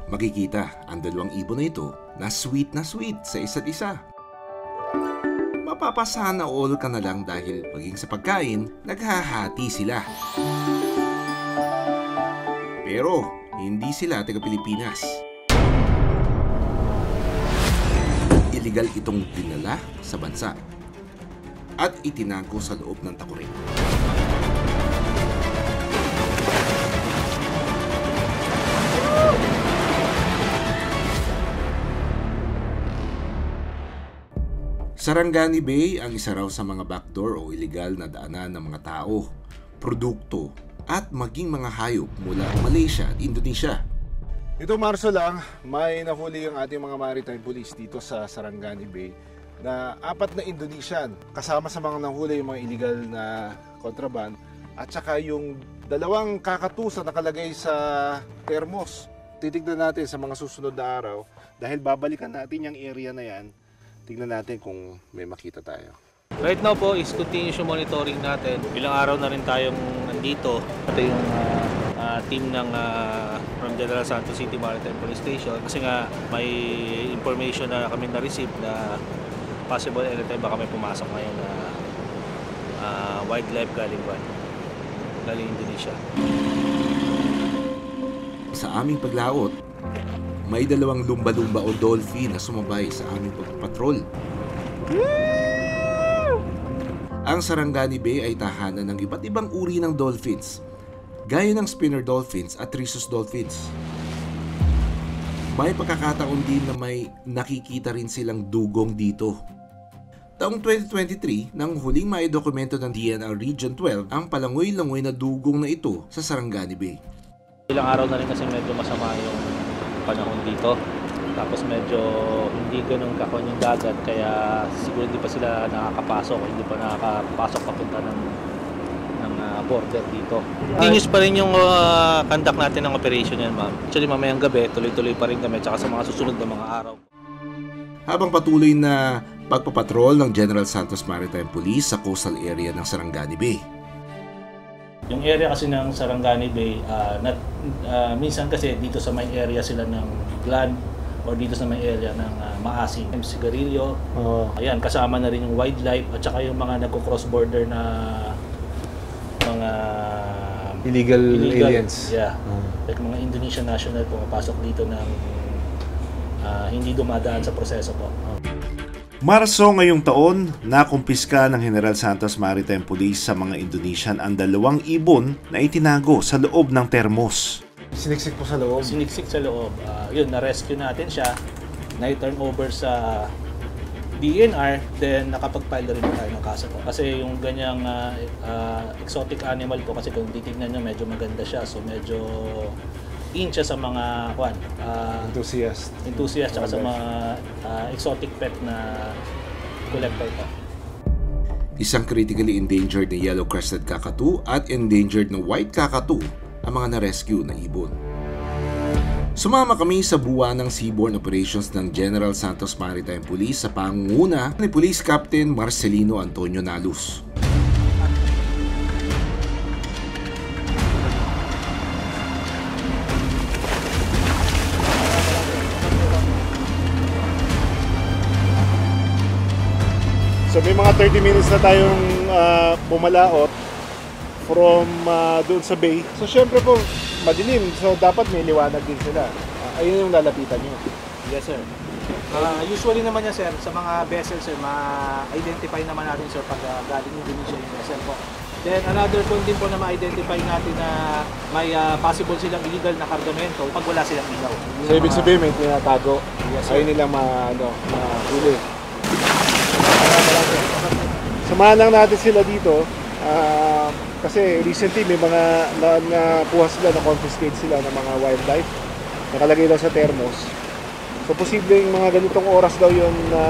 makikita ang dalawang ibon na ito na sweet sa isa't isa. Mapapasana all ka na lang dahil maging sa pagkain, naghahati sila. Pero hindi sila taga Pilipinas. Illegal itong dinala sa bansa at itinago sa loob ng takurin. Sarangani Bay ang isa raw sa mga backdoor o illegal na daanan ng mga tao, produkto at maging mga hayop mula Malaysia at Indonesia. Ito Marso lang, may nahuli ang ating mga maritime police dito sa Sarangani Bay na 4 na Indonesian kasama sa mga nahuli yung mga illegal na kontraband at saka yung 2 kakatu na nakalagay sa thermos. Titignan natin sa mga susunod na araw dahil babalikan natin yung area na yan. Tingnan natin kung may makita tayo. Right now po is continuous yung monitoring natin. Ilang araw na rin tayong nandito. Ito yung team ng from General Santos City Maritime Police Station. Kasi nga may information na kami na-receive na possible anytime baka may pumasok ngayon na wildlife galing Indonesia. Sa aming paglaot, may 2 lumba-lumba o dolphin na sumabay sa aming pagpapatrol. Ang Sarangani Bay ay tahanan ng iba't ibang uri ng dolphins, gaya ng spinner dolphins at rhesus dolphins. May pagkakataon din na may nakikita rin silang dugong dito. Taong 2023, nang huling maidokumento ng DNR Region 12 ang palangoy-langoy na dugong na ito sa Sarangani Bay. Ilang araw na rin kasi medyo masama yung panahon dito. Tapos medyo hindi ganun kakon yung dagat kaya siguro hindi pa sila nakakapasok, hindi pa nakakapasok papunta ng border dito. Continuous pa rin yung conduct natin ng operation yan, ma'am. Actually mamayang gabi, tuloy-tuloy pa rin kami tsaka sa mga susunod na mga araw. Habang patuloy na pagpapatrol ng General Santos Maritime Police sa coastal area ng Sarangani Bay. Yung area kasi ng Sarangani Bay, minsan kasi dito sa may area sila ng Glan or dito sa may area ng Maasim, Sigarillo. Ayan, kasama na rin yung wildlife at saka yung mga nagko-cross border na mga Illegal aliens. Yeah. Like mga Indonesian national pumapasok dito ng hindi dumadaan sa proseso po. Marso ngayong taon, nakumpiska ng General Santos Maritime Police sa mga Indonesian ang 2 ibon na itinago sa loob ng thermos. Siniksik po sa loob? Siniksik sa loob. Yun, na-rescue natin siya, na-turn over sa DNR, then nakapag-file rin tayo ng kaso po. Kasi yung ganyang exotic animal po, kasi kung titignan nyo, medyo maganda siya. So medyo in siya sa mga enthusiast at sa mga exotic pet na collector pa. Isang critically endangered na yellow-crested kakatu at endangered na white kakatu ang mga na-rescue na ibon. Sumama kami sa buwan ng seaborne operations ng General Santos Maritime Police sa pangunguna ni Police Captain Marcelino Antonio Nalus. So may mga 30 minutes na tayong bumalaot from doon sa bay. So syempre po, madilim. So dapat may liwanag din sila. Ayun yung lalapitan nyo. Yes, sir. Usually naman yan, sir, sa mga vessels, sir, ma-identify naman natin, sir, pag galing Indonesia yung vessel po. Then another point din po na ma-identify natin na may possible silang illegal na kargamento pag wala silang ilaw. So ibig sabihin may tinatago. Yes, ayun nilang mahuli. Samahan lang natin sila dito kasi recently may mga nakuha sila, na-confiscate sila ng mga wildlife nakalagay daw sa thermos. So posibleng mga ganitong oras daw yun na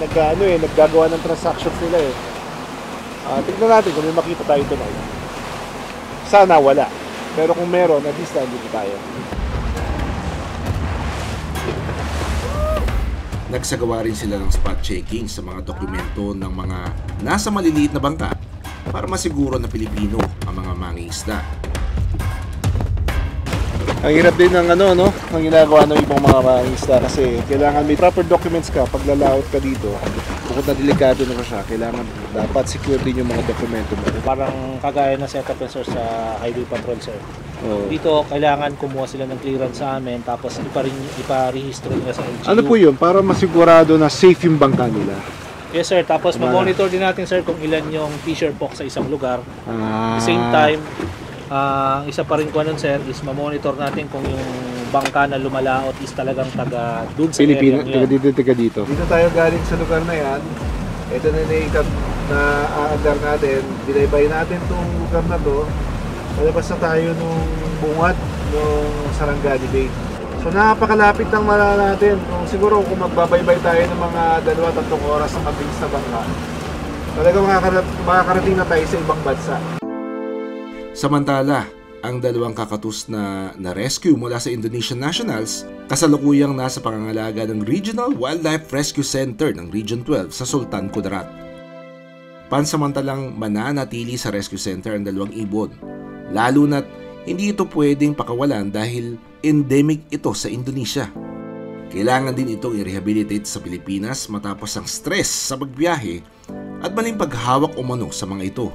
naggagawa ng transactions nila eh. Tignan natin kung may makita tayo tonight. Sana wala, pero kung meron, at least nandito tayo. Nagsagawa rin sila ng spot checking sa mga dokumento ng mga nasa maliliit na bangka para masiguro na Pilipino ang mga mangingisda. Ang hirap din ng ano, no? Ang ginagawa ng ibang mga mangingisda kasi kailangan may proper documents ka pag lalaot ka dito. Bukod na delikado na siya, kailangan dapat secure din yung mga dokumento mo. Parang kagaya na setup sir sa highway patrol sir. Oo. Dito kailangan kumuha sila ng clearance sa amin tapos iparehistro nila sa LGU. Ano po yun? Para masigurado na safe yung bangka nila. Yes sir, tapos Tama. ma-monitor din natin sir kung ilan yung fisher box sa isang lugar. At Ah, the same time, isa pa rin ko nun sir is ma-monitor natin kung yung bangka na lumalaot is talagang taga dun sa Pilipinas, area yun. taga dito. Dito tayo galing sa lugar na yan. Ito na naikap na aandar natin. Binaybay natin tong lugar na to. Palabas na tayo nung bungad nung Sarangani Bay. So napakalapit ng mala natin. Kung siguro kung magbabaybay tayo ng mga 2-3 oras sa mabilis na bangka, talagang makakarating na tayo sa ibang bansa. Samantala, ang dalawang kakatus na na-rescue mula sa Indonesian nationals kasalukuyang nasa pangangalaga ng Regional Wildlife Rescue Center ng Region 12 sa Sultan Kudarat. Pansamantalang mananatili sa rescue center ang dalawang ibon, lalo na't hindi ito pwedeng pakawalan dahil endemic ito sa Indonesia. Kailangan din itong i-rehabilitate sa Pilipinas matapos ang stress sa pagbiyahe at maling paghawak umano sa mga ito.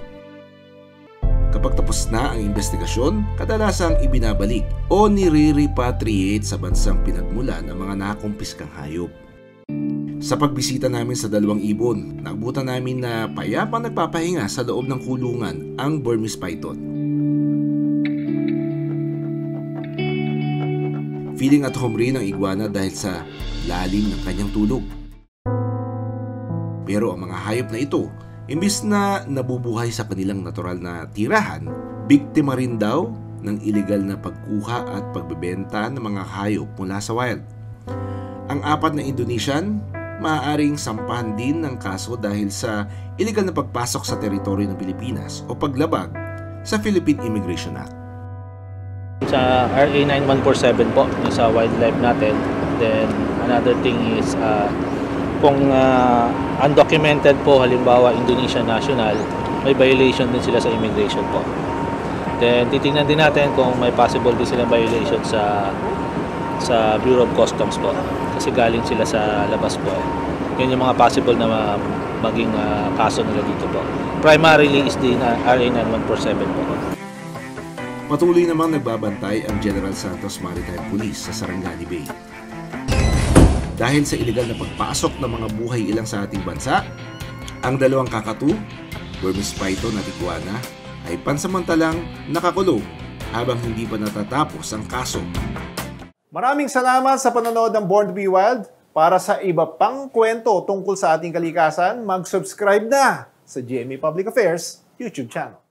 Kapag tapos na ang investigasyon, kadalasang ibinabalik o nire-repatriate sa bansang pinagmula ng mga nakumpiskang hayop. Sa pagbisita namin sa dalawang ibon, naabutan namin na payapang nagpapahinga sa loob ng kulungan ang Burmese python. Feeling at home rin ang iguana dahil sa lalim ng kanyang tulog. Pero ang mga hayop na ito, imbis na nabubuhay sa kanilang natural na tirahan, biktima rin daw ng illegal na pagkuha at pagbebenta ng mga hayop mula sa wild. Ang 4 na Indonesian, maaaring sampahan din ng kaso dahil sa illegal na pagpasok sa teritoryo ng Pilipinas o paglabag sa Philippine Immigration Act. Sa RA 9147 po, yung sa wildlife natin. Then another thing is kung undocumented po, halimbawa Indonesian national, may violation din sila sa immigration po. Then titingnan din natin kung may possible din silang violation sa Bureau of Customs po. Kasi galing sila sa labas po. Yan yung mga possible na maging kaso nila dito po. Primarily is the RA 9147 po. Patuloy namang nagbabantay ang General Santos Maritime Police sa Sarangani Bay. Dahil sa iligal na pagpasok ng mga buhay ilang sa ating bansa, ang dalawang kakatu, Burmese python at iguana, ay pansamantalang nakakulong habang hindi pa natatapos ang kaso. Maraming salamat sa panonood ng Born to be Wild. Para sa iba pang kwento tungkol sa ating kalikasan, mag-subscribe na sa GMA Public Affairs YouTube channel.